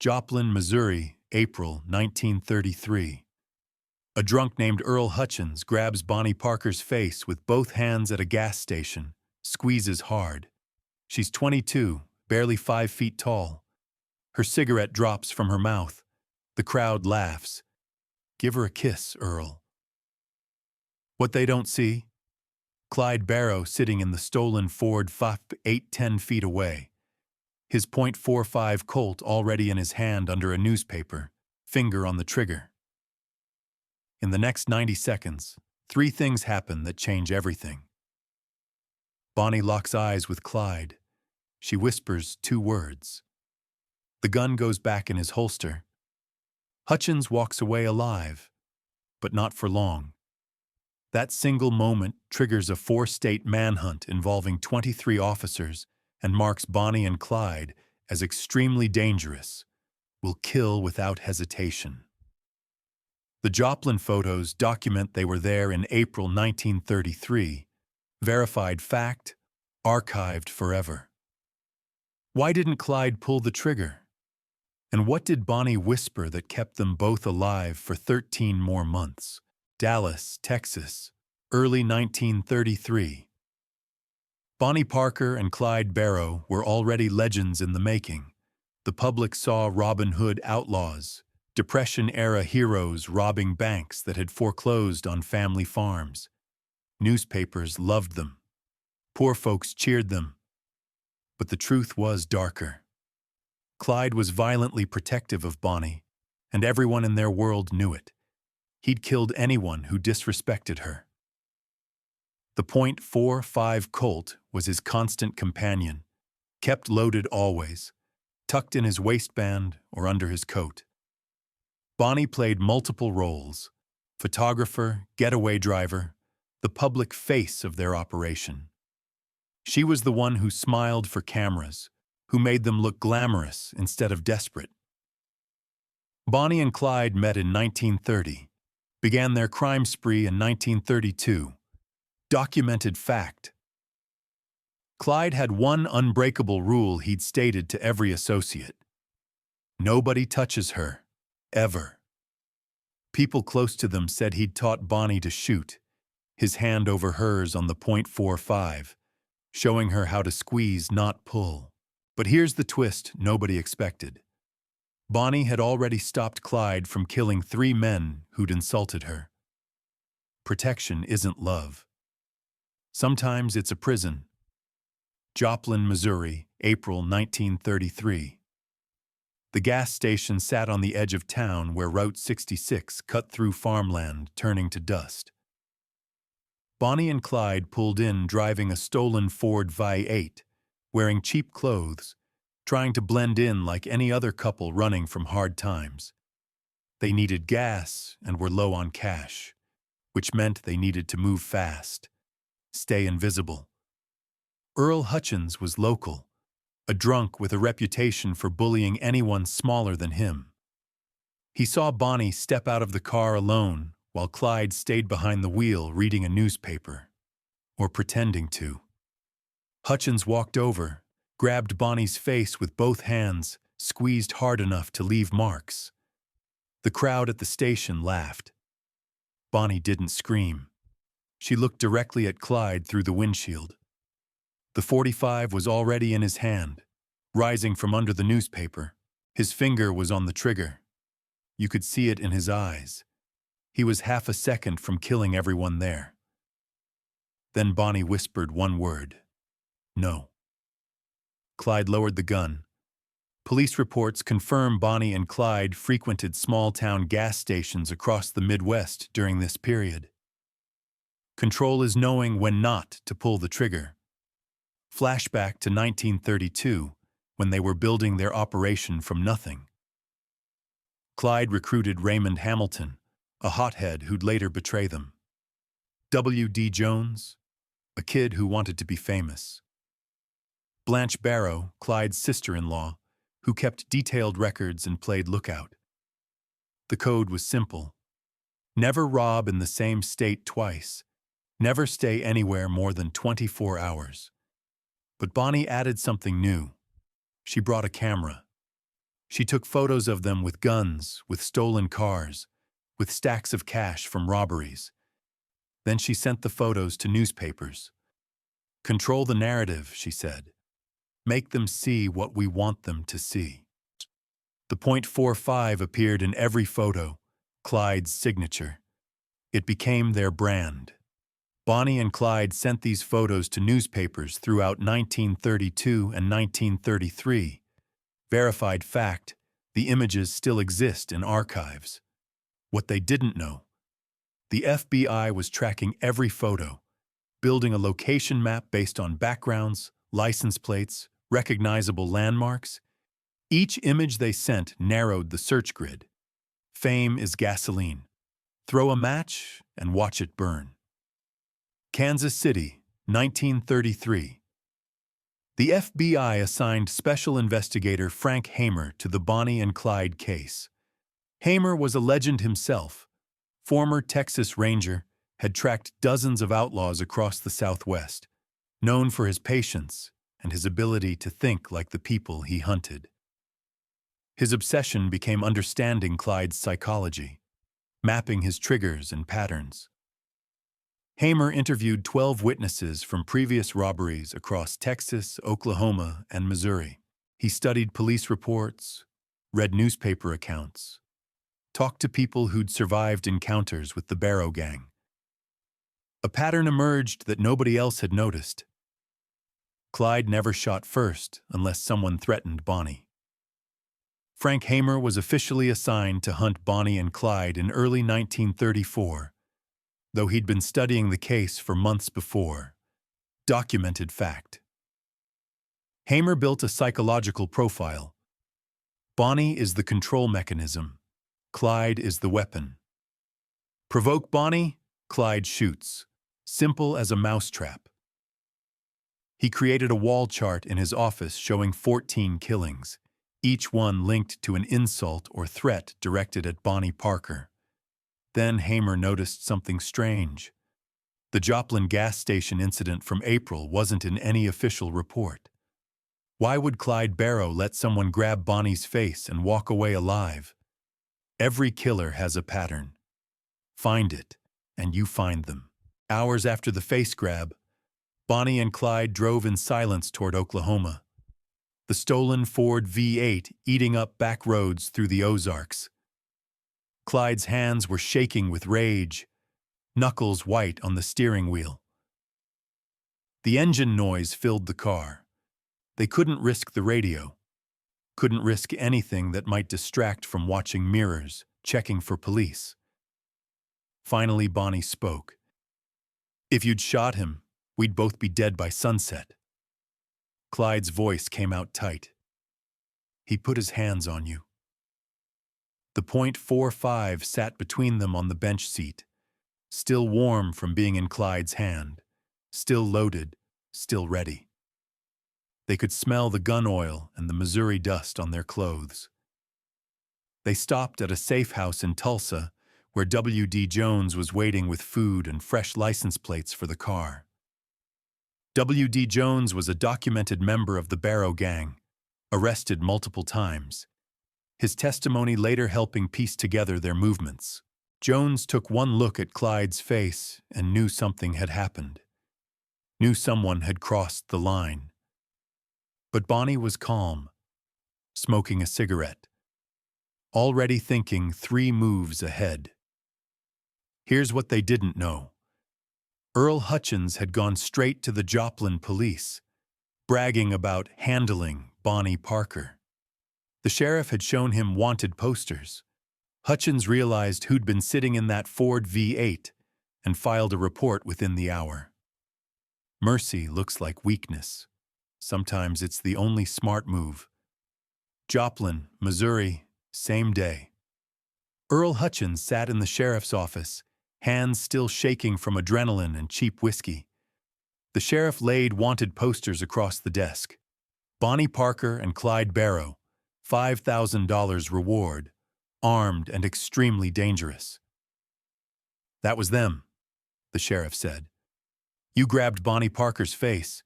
Joplin, Missouri, April 1933. A drunk named Earl Hutchins grabs Bonnie Parker's face with both hands at a gas station, squeezes hard. She's 22, barely 5 feet tall. Her cigarette drops from her mouth. The crowd laughs. "Give her a kiss, Earl." What they don't see? Clyde Barrow sitting in the stolen Ford F 8-10 feet away. His .45 Colt already in his hand under a newspaper, finger on the trigger. In the next 90 seconds, 3 things happen that change everything. Bonnie locks eyes with Clyde. She whispers 2 words. The gun goes back in his holster. Hutchins walks away alive, but not for long. That single moment triggers a 4-state manhunt involving 23 officers and marks Bonnie and Clyde as extremely dangerous, will kill without hesitation. The Joplin photos document they were there in April 1933, verified fact, archived forever. Why didn't Clyde pull the trigger? And what did Bonnie whisper that kept them both alive for 13 more months? Dallas, Texas, early 1933. Bonnie Parker and Clyde Barrow were already legends in the making. The public saw Robin Hood outlaws, Depression-era heroes robbing banks that had foreclosed on family farms. Newspapers loved them. Poor folks cheered them. But the truth was darker. Clyde was violently protective of Bonnie, and everyone in their world knew it. He'd killed anyone who disrespected her. The .45 Colt was his constant companion, kept loaded always, tucked in his waistband or under his coat. Bonnie played multiple roles: photographer, getaway driver, the public face of their operation. She was the one who smiled for cameras, who made them look glamorous instead of desperate. Bonnie and Clyde met in 1930, began their crime spree in 1932. Documented fact. Clyde had one unbreakable rule he'd stated to every associate: nobody touches her, ever. People close to them said he'd taught Bonnie to shoot, his hand over hers on the .45, showing her how to squeeze, not pull. But here's the twist nobody expected. Bonnie had already stopped Clyde from killing 3 men who'd insulted her. Protection isn't love. Sometimes it's a prison. Joplin, Missouri, April 1933. The gas station sat on the edge of town where Route 66 cut through farmland, turning to dust. Bonnie and Clyde pulled in driving a stolen Ford V8, wearing cheap clothes, trying to blend in like any other couple running from hard times. They needed gas and were low on cash, which meant they needed to move fast, stay invisible. Earl Hutchins was local, a drunk with a reputation for bullying anyone smaller than him. He saw Bonnie step out of the car alone while Clyde stayed behind the wheel reading a newspaper, or pretending to. Hutchins walked over, grabbed Bonnie's face with both hands, squeezed hard enough to leave marks. The crowd at the station laughed. Bonnie didn't scream. She looked directly at Clyde through the windshield. The .45 was already in his hand, rising from under the newspaper. His finger was on the trigger. You could see it in his eyes. He was half a second from killing everyone there. Then Bonnie whispered one word: no. Clyde lowered the gun. Police reports confirm Bonnie and Clyde frequented small-town gas stations across the Midwest during this period. Control is knowing when not to pull the trigger. Flashback to 1932, when they were building their operation from nothing. Clyde recruited Raymond Hamilton, a hothead who'd later betray them. W.D. Jones, a kid who wanted to be famous. Blanche Barrow, Clyde's sister-in-law, who kept detailed records and played lookout. The code was simple: never rob in the same state twice, never stay anywhere more than 24 hours. But Bonnie added something new. She brought a camera. She took photos of them with guns, with stolen cars, with stacks of cash from robberies. Then she sent the photos to newspapers. "Control the narrative," she said. "Make them see what we want them to see." The .45 appeared in every photo, Clyde's signature. It became their brand. Bonnie and Clyde sent these photos to newspapers throughout 1932 and 1933. Verified fact, the images still exist in archives. What they didn't know: the FBI was tracking every photo, building a location map based on backgrounds, license plates, recognizable landmarks. Each image they sent narrowed the search grid. Fame is gasoline. Throw a match and watch it burn. Kansas City, 1933. The FBI assigned Special Investigator Frank Hamer to the Bonnie and Clyde case. Hamer was a legend himself. Former Texas Ranger, had tracked dozens of outlaws across the Southwest, known for his patience and his ability to think like the people he hunted. His obsession became understanding Clyde's psychology, mapping his triggers and patterns. Hamer interviewed 12 witnesses from previous robberies across Texas, Oklahoma, and Missouri. He studied police reports, read newspaper accounts, talked to people who'd survived encounters with the Barrow gang. A pattern emerged that nobody else had noticed. Clyde never shot first unless someone threatened Bonnie. Frank Hamer was officially assigned to hunt Bonnie and Clyde in early 1934, though he'd been studying the case for months before. Documented fact. Hamer built a psychological profile. Bonnie is the control mechanism. Clyde is the weapon. Provoke Bonnie, Clyde shoots. Simple as a mousetrap. He created a wall chart in his office showing 14 killings, each one linked to an insult or threat directed at Bonnie Parker. Then Hamer noticed something strange. The Joplin gas station incident from April wasn't in any official report. Why would Clyde Barrow let someone grab Bonnie's face and walk away alive? Every killer has a pattern. Find it, and you find them. Hours after the face grab, Bonnie and Clyde drove in silence toward Oklahoma. The stolen Ford V8 eating up back roads through the Ozarks. Clyde's hands were shaking with rage, knuckles white on the steering wheel. The engine noise filled the car. They couldn't risk the radio, couldn't risk anything that might distract from watching mirrors, checking for police. Finally, Bonnie spoke. "If you'd shot him, we'd both be dead by sunset." Clyde's voice came out tight. "He put his hands on you." The .45 sat between them on the bench seat, still warm from being in Clyde's hand, still loaded, still ready. They could smell the gun oil and the Missouri dust on their clothes. They stopped at a safe house in Tulsa, where W.D. Jones was waiting with food and fresh license plates for the car. W.D. Jones was a documented member of the Barrow gang, arrested multiple times. His testimony later helping piece together their movements. Jones took one look at Clyde's face and knew something had happened. Knew someone had crossed the line. But Bonnie was calm, smoking a cigarette, already thinking 3 moves ahead. Here's what they didn't know. Earl Hutchins had gone straight to the Joplin police, bragging about handling Bonnie Parker. The sheriff had shown him wanted posters. Hutchins realized who'd been sitting in that Ford V8 and filed a report within the hour. Mercy looks like weakness. Sometimes it's the only smart move. Joplin, Missouri, same day. Earl Hutchins sat in the sheriff's office, hands still shaking from adrenaline and cheap whiskey. The sheriff laid wanted posters across the desk. Bonnie Parker and Clyde Barrow, $5,000 reward, armed and extremely dangerous. "That was them," the sheriff said. "You grabbed Bonnie Parker's face.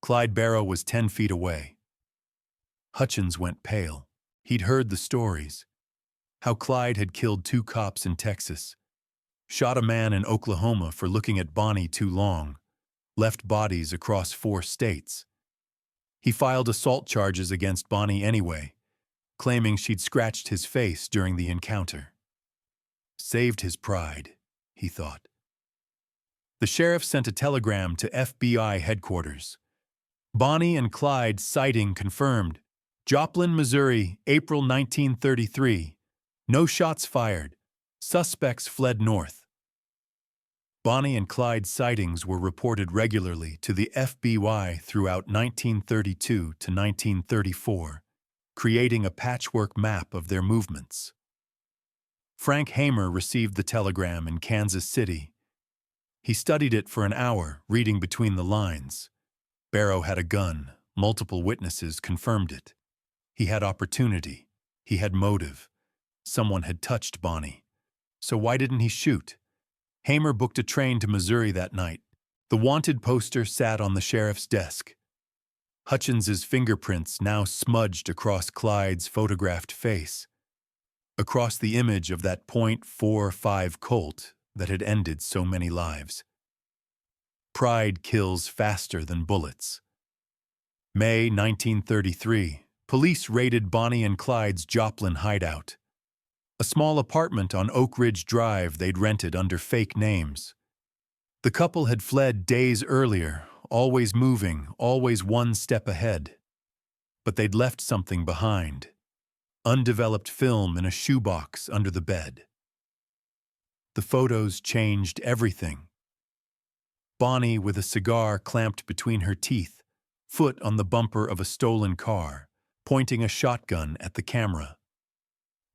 Clyde Barrow was 10 feet away." Hutchins went pale. He'd heard the stories, how Clyde had killed 2 cops in Texas, shot a man in Oklahoma for looking at Bonnie too long, left bodies across 4 states. He filed assault charges against Bonnie anyway, claiming she'd scratched his face during the encounter. Saved his pride, he thought. The sheriff sent a telegram to FBI headquarters. Bonnie and Clyde sighting confirmed. Joplin, Missouri, April 1933. No shots fired. Suspects fled north. Bonnie and Clyde sightings were reported regularly to the FBI throughout 1932 to 1934, creating a patchwork map of their movements. Frank Hamer received the telegram in Kansas City. He studied it for an hour, reading between the lines. Barrow had a gun. Multiple witnesses confirmed it. He had opportunity. He had motive. Someone had touched Bonnie. So why didn't he shoot? Hamer booked a train to Missouri that night. The wanted poster sat on the sheriff's desk. Hutchins's fingerprints now smudged across Clyde's photographed face, across the image of that .45 Colt that had ended so many lives. Pride kills faster than bullets. May 1933, police raided Bonnie and Clyde's Joplin hideout, a small apartment on Oak Ridge Drive they'd rented under fake names. The couple had fled days earlier, always moving, always one step ahead. But they'd left something behind. Undeveloped film in a shoebox under the bed. The photos changed everything. Bonnie with a cigar clamped between her teeth, foot on the bumper of a stolen car, pointing a shotgun at the camera.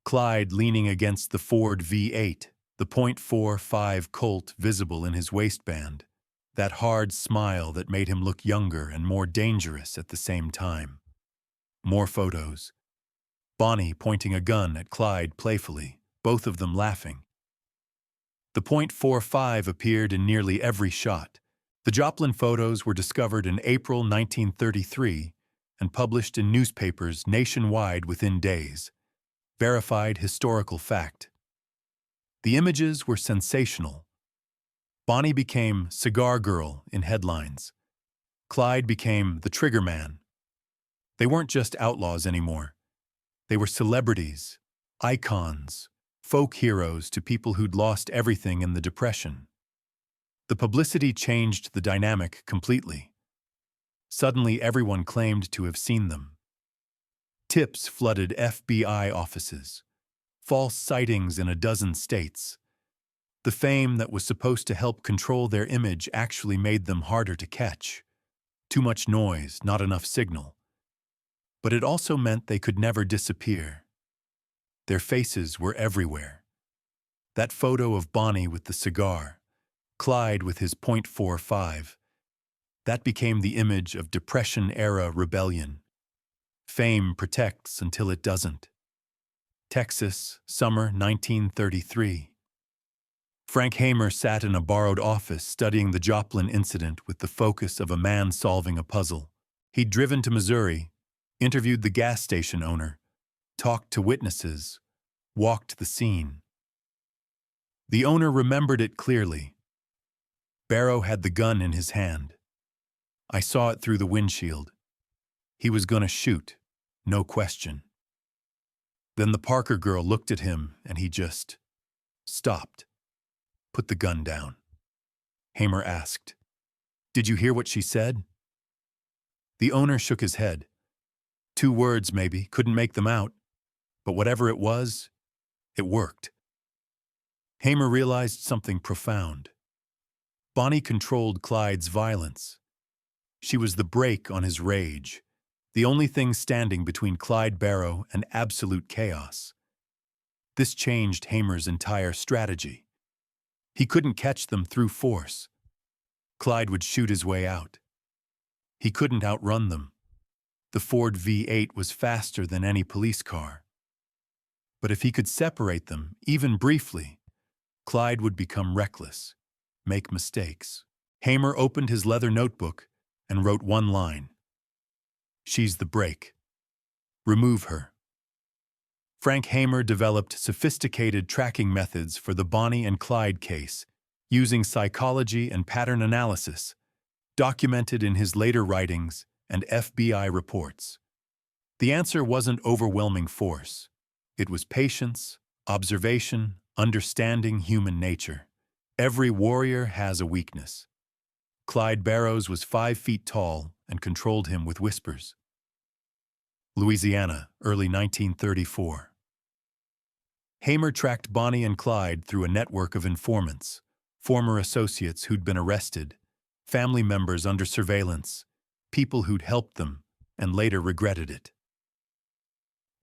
Clyde leaning against the Ford V8, the .45 Colt visible in his waistband, that hard smile that made him look younger and more dangerous at the same time. More photos. Bonnie pointing a gun at Clyde playfully, both of them laughing. The .45 appeared in nearly every shot. The Joplin photos were discovered in April 1933 and published in newspapers nationwide within days. Verified historical fact. The images were sensational. Bonnie became Cigar Girl in headlines. Clyde became the Trigger Man. They weren't just outlaws anymore. They were celebrities, icons, folk heroes to people who'd lost everything in the Depression. The publicity changed the dynamic completely. Suddenly everyone claimed to have seen them. Tips flooded FBI offices. False sightings in a dozen states. The fame that was supposed to help control their image actually made them harder to catch. Too much noise, not enough signal. But it also meant they could never disappear. Their faces were everywhere. That photo of Bonnie with the cigar, Clyde with his .45, that became the image of Depression-era rebellion. Fame protects until it doesn't. Texas, summer 1933. Frank Hamer sat in a borrowed office studying the Joplin incident with the focus of a man solving a puzzle. He'd driven to Missouri, interviewed the gas station owner, talked to witnesses, walked the scene. The owner remembered it clearly. Barrow had the gun in his hand. I saw it through the windshield. He was gonna shoot, no question. Then the Parker girl looked at him and he just stopped. Put the gun down. Hamer asked, "Did you hear what she said?" The owner shook his head. 2 words maybe, couldn't make them out. But whatever it was, it worked. Hamer realized something profound. Bonnie controlled Clyde's violence. She was the brake on his rage, the only thing standing between Clyde Barrow and absolute chaos. This changed Hamer's entire strategy. He couldn't catch them through force. Clyde would shoot his way out. He couldn't outrun them. The Ford V8 was faster than any police car. But if he could separate them, even briefly, Clyde would become reckless, make mistakes. Hamer opened his leather notebook and wrote one line. "She's the brake. Remove her." Frank Hamer developed sophisticated tracking methods for the Bonnie and Clyde case, using psychology and pattern analysis, documented in his later writings and FBI reports. The answer wasn't overwhelming force. It was patience, observation, understanding human nature. Every warrior has a weakness. Clyde Barrow was 5 feet tall and controlled him with whispers. Louisiana, early 1934. Hamer tracked Bonnie and Clyde through a network of informants, former associates who'd been arrested, family members under surveillance, people who'd helped them and later regretted it.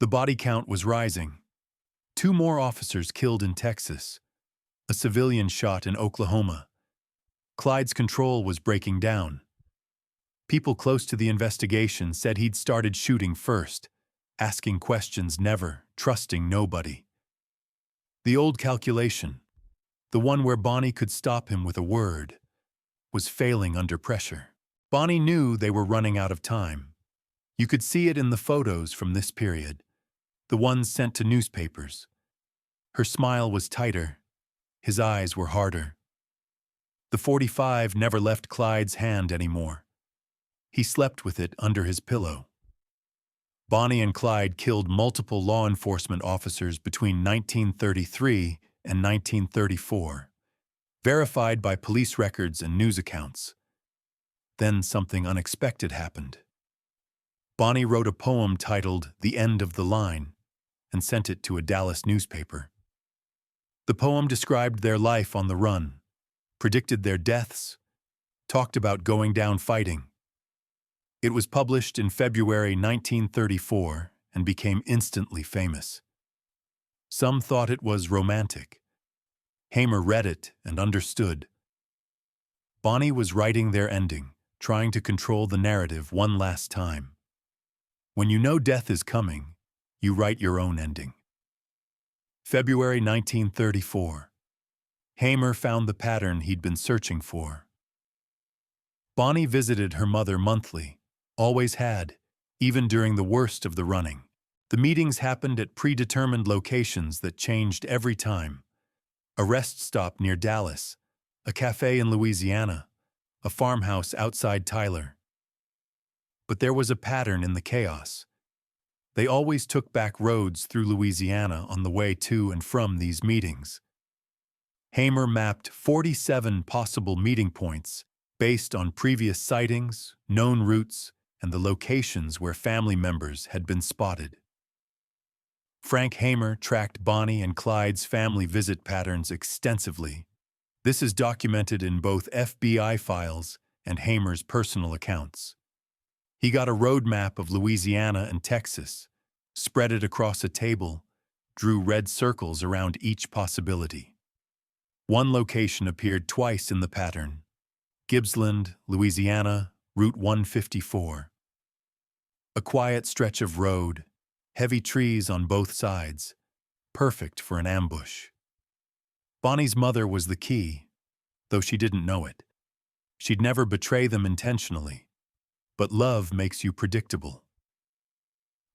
The body count was rising. 2 more officers killed in Texas, a civilian shot in Oklahoma. Clyde's control was breaking down. People close to the investigation said he'd started shooting first, asking questions never, trusting nobody. The old calculation, the one where Bonnie could stop him with a word, was failing under pressure. Bonnie knew they were running out of time. You could see it in the photos from this period, the ones sent to newspapers. Her smile was tighter, his eyes were harder. The .45 never left Clyde's hand anymore. He slept with it under his pillow. Bonnie and Clyde killed multiple law enforcement officers between 1933 and 1934, verified by police records and news accounts. Then something unexpected happened. Bonnie wrote a poem titled "The End of the Line" and sent it to a Dallas newspaper. The poem described their life on the run, predicted their deaths, talked about going down fighting. It was published in February 1934 and became instantly famous. Some thought it was romantic. Hamer read it and understood. Bonnie was writing their ending, trying to control the narrative one last time. When you know death is coming, you write your own ending. February 1934. Hamer found the pattern he'd been searching for. Bonnie visited her mother monthly, always had, even during the worst of the running. The meetings happened at predetermined locations that changed every time. A rest stop near Dallas, a cafe in Louisiana, a farmhouse outside Tyler. But there was a pattern in the chaos. They always took back roads through Louisiana on the way to and from these meetings. Hamer mapped 47 possible meeting points based on previous sightings, known routes, and the locations where family members had been spotted. Frank Hamer tracked Bonnie and Clyde's family visit patterns extensively. This is documented in both FBI files and Hamer's personal accounts. He got a road map of Louisiana and Texas, spread it across a table, drew red circles around each possibility. One location appeared twice in the pattern: Gibbsland, Louisiana, Route 154. A quiet stretch of road, heavy trees on both sides, perfect for an ambush. Bonnie's mother was the key, though she didn't know it. She'd never betray them intentionally, but love makes you predictable.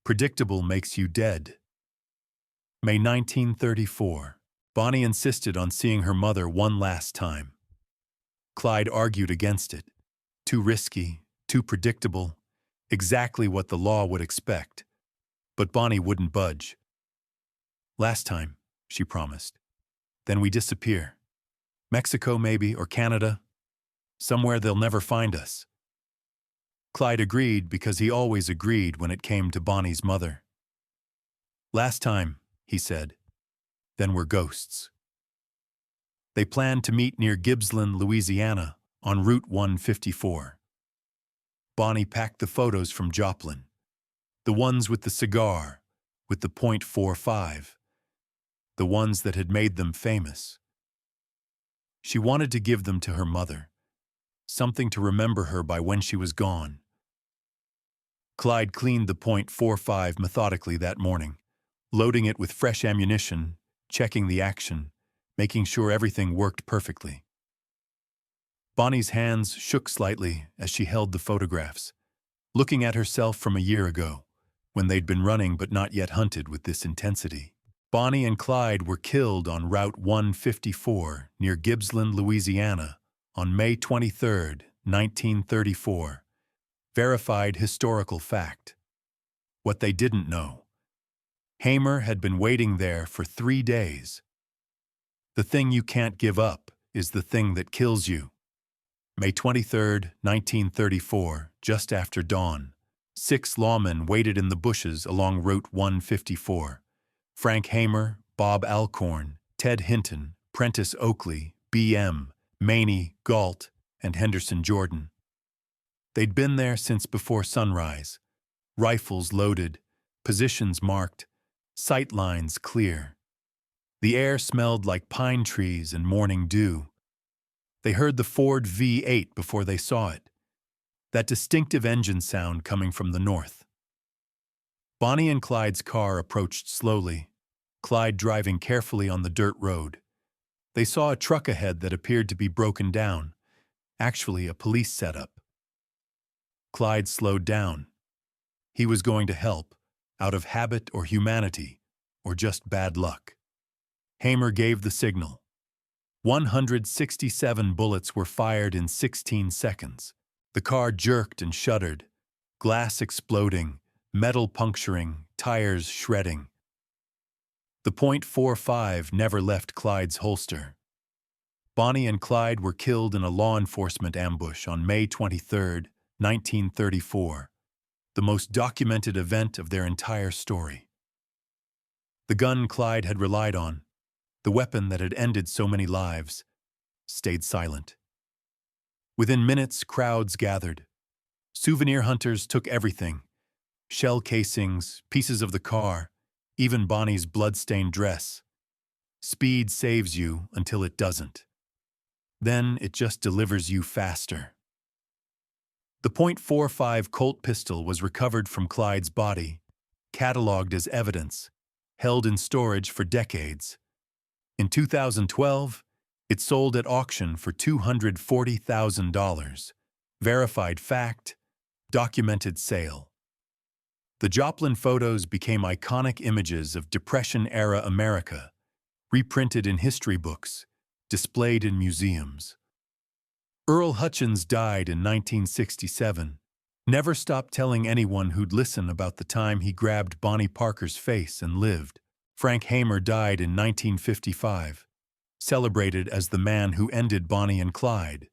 Predictable makes you dead. May 1934. Bonnie insisted on seeing her mother one last time. Clyde argued against it. Too risky, too predictable, exactly what the law would expect. But Bonnie wouldn't budge. Last time, she promised. Then we disappear. Mexico maybe, or Canada. Somewhere they'll never find us. Clyde agreed because he always agreed when it came to Bonnie's mother. Last time, he said. Then we're ghosts. They planned to meet near Gibbsland, Louisiana, on Route 154. Bonnie packed the photos from Joplin, the ones with the cigar, with the .45, the ones that had made them famous. She wanted to give them to her mother, something to remember her by when she was gone. Clyde cleaned the .45 methodically that morning, loading it with fresh ammunition, checking the action, making sure everything worked perfectly. Bonnie's hands shook slightly as she held the photographs, looking at herself from a year ago, when they'd been running but not yet hunted with this intensity. Bonnie and Clyde were killed on Route 154 near Gibbsland, Louisiana, on May 23, 1934. Verified historical fact. What they didn't know. Hamer had been waiting there for 3 days. The thing you can't give up is the thing that kills you. May 23, 1934, just after dawn, 6 lawmen waited in the bushes along Route 154. Frank Hamer, Bob Alcorn, Ted Hinton, Prentice Oakley, B.M., Maney, Galt, and Henderson Jordan. They'd been there since before sunrise, rifles loaded, positions marked, sight lines clear. The air smelled like pine trees and morning dew. They heard the Ford V8 before they saw it, that distinctive engine sound coming from the north. Bonnie and Clyde's car approached slowly, Clyde driving carefully on the dirt road. They saw a truck ahead that appeared to be broken down, actually a police setup. Clyde slowed down. He was going to help, out of habit or humanity, or just bad luck. Hamer gave the signal. 167 bullets were fired in 16 seconds. The car jerked and shuddered, glass exploding, metal puncturing, tires shredding. The .45 never left Clyde's holster. Bonnie and Clyde were killed in a law enforcement ambush on May 23, 1934, the most documented event of their entire story. The gun Clyde had relied on, the weapon that had ended so many lives, stayed silent. Within minutes, crowds gathered. Souvenir hunters took everything: shell casings, pieces of the car, even Bonnie's blood-stained dress. Speed saves you until it doesn't. Then it just delivers you faster. The .45 Colt pistol was recovered from Clyde's body, cataloged as evidence, held in storage for decades. In 2012, it sold at auction for $240,000. Verified fact, documented sale. The Joplin photos became iconic images of Depression-era America, reprinted in history books, displayed in museums. Earl Hutchins died in 1967, never stopped telling anyone who'd listen about the time he grabbed Bonnie Parker's face and lived. Frank Hamer died in 1955, celebrated as the man who ended Bonnie and Clyde,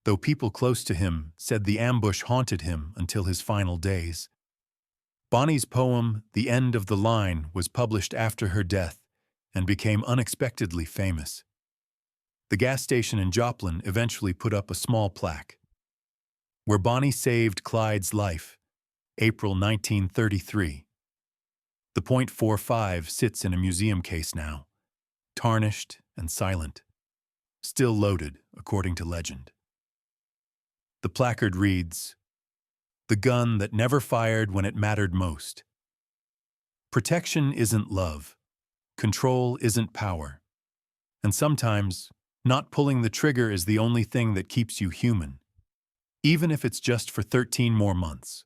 though people close to him said the ambush haunted him until his final days. Bonnie's poem, The End of the Line, was published after her death and became unexpectedly famous. The gas station in Joplin eventually put up a small plaque. Where Bonnie saved Clyde's life, April 1933. The .45 sits in a museum case now, tarnished and silent, still loaded, according to legend. The placard reads, "The gun that never fired when it mattered most. Protection isn't love. Control isn't power. And sometimes, not pulling the trigger is the only thing that keeps you human, even if it's just for 13 more months."